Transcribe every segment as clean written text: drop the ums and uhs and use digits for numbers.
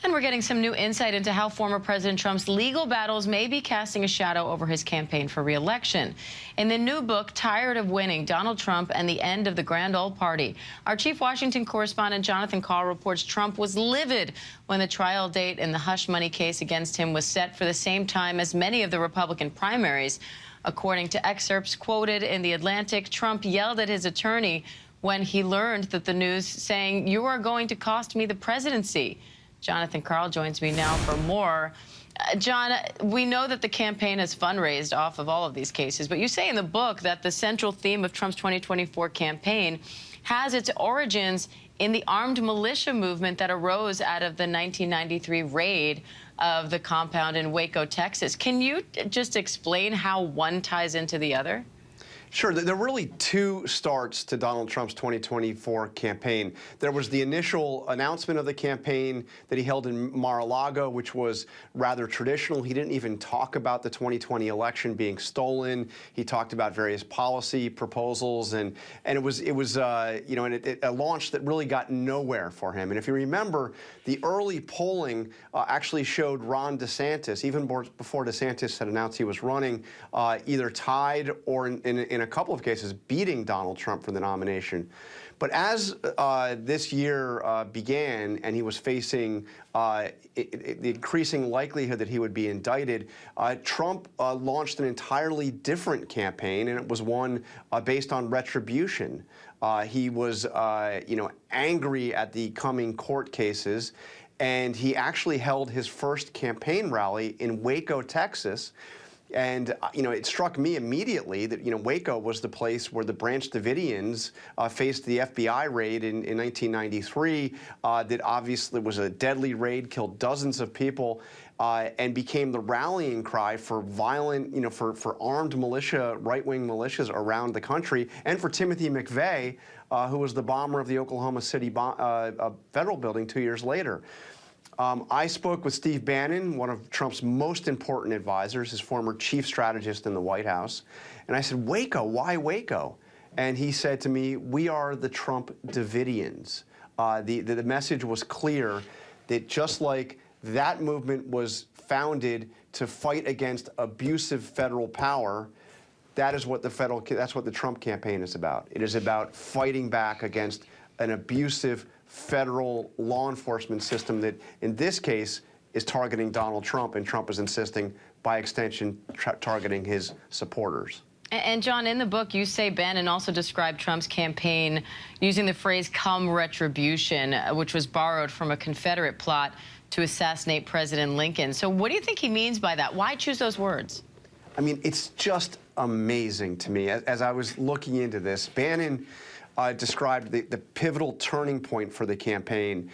And we're getting some new insight into how former President Trump's legal battles may be casting a shadow over his campaign for re-election. In the new book, Tired of Winning, Donald Trump and the End of the Grand Old Party, our chief Washington correspondent Karl reports Trump was livid when the trial date in the hush money case against him was set for the same time as many of the Republican primaries. According to excerpts quoted in The Atlantic, Trump yelled at his attorney when he learned that the news, saying, "You are going to cost me the presidency." Karl joins me now for more. John, we know that the campaign has fundraised off of all of these cases, but you say in the book that the central theme of Trump's 2024 campaign has its origins in the armed militia movement that arose out of the 1993 raid of the compound in Waco, Texas. Can you just explain how one ties into the other? Sure. There are really two starts to Donald Trump's 2024 campaign. There was the initial announcement of the campaign that he held in Mar-a-Lago, which was rather traditional. He didn't even talk about the 2020 election being stolen. He talked about various policy proposals, and it was a launch that really got nowhere for him. And if you remember, the early polling actually showed Ron DeSantis, even before DeSantis had announced he was running, either tied or in a couple of cases beating Donald Trump for the nomination. But as this year began and he was facing the increasing likelihood that he would be indicted, Trump launched an entirely different campaign, and it was one based on retribution. He was angry at the coming court cases, and he actually held his first campaign rally in Waco, Texas. And, it struck me immediately that, Waco was the place where the Branch Davidians faced the FBI raid in 1993 that obviously was a deadly raid, killed dozens of people, and became the rallying cry for violent, for armed militia, right-wing militias around the country, and for Timothy McVeigh, who was the bomber of the Oklahoma City federal building 2 years later. I spoke with Steve Bannon, one of Trump's most important advisors, his former chief strategist in the White House. And I said, Waco, why Waco? And he said to me, we are the Trump Davidians. The message was clear that just like that movement was founded to fight against abusive federal power, that's what the Trump campaign is about. It is about fighting back against an abusive federal law enforcement system that, in this case, is targeting Donald Trump, and Trump is insisting, by extension, targeting his supporters. And John, in the book, you say Bannon also described Trump's campaign using the phrase "come retribution," which was borrowed from a Confederate plot to assassinate President Lincoln. So what do you think he means by that? Why choose those words? I mean, it's just amazing to me. As I was looking into this, Bannon described the pivotal turning point for the campaign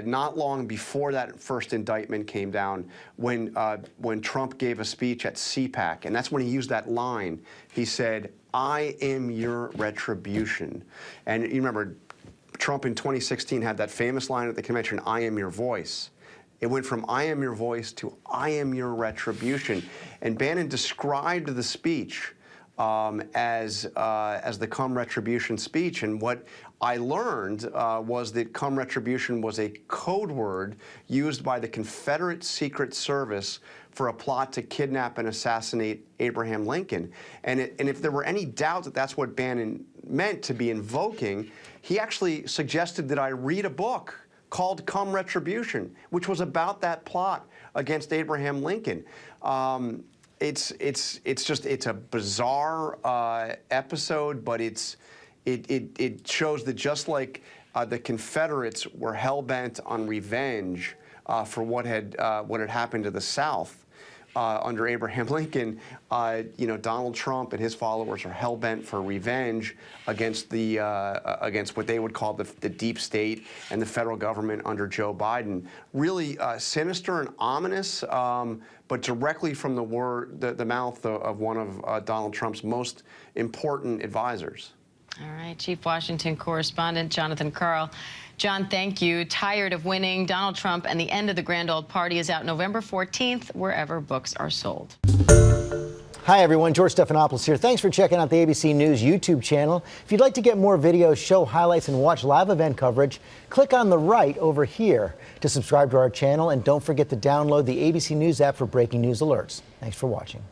not long before that first indictment came down, when Trump gave a speech at CPAC, and that's when he used that line. He said, "I am your retribution." And you remember, Trump in 2016 had that famous line at the convention, "I am your voice." It went from "I am your voice" to "I am your retribution." And Bannon described the speech as the "come retribution" speech. And what I learned was that "come retribution" was a code word used by the Confederate Secret Service for a plot to kidnap and assassinate Abraham Lincoln. And if there were any doubt that that's what Bannon meant to be invoking, he actually suggested that I read a book called "Come Retribution," which was about that plot against Abraham Lincoln. It's a bizarre episode, but it shows that just like the Confederates were hell-bent on revenge for what had happened to the South under Abraham Lincoln, Donald Trump and his followers are hell-bent for revenge against what they would call the deep state and the federal government under Joe Biden. Really sinister and ominous, but directly from the mouth of one of Donald Trump's most important advisors. All right, Chief Washington Correspondent Karl. John, thank you. Tired of Winning, Donald Trump and the End of the Grand Old Party is out November 14th, wherever books are sold. Hi, everyone. George Stephanopoulos here. Thanks for checking out the ABC News YouTube channel. If you'd like to get more videos, show highlights, and watch live event coverage, click on the right over here to subscribe to our channel. And don't forget to download the ABC News app for breaking news alerts. Thanks for watching.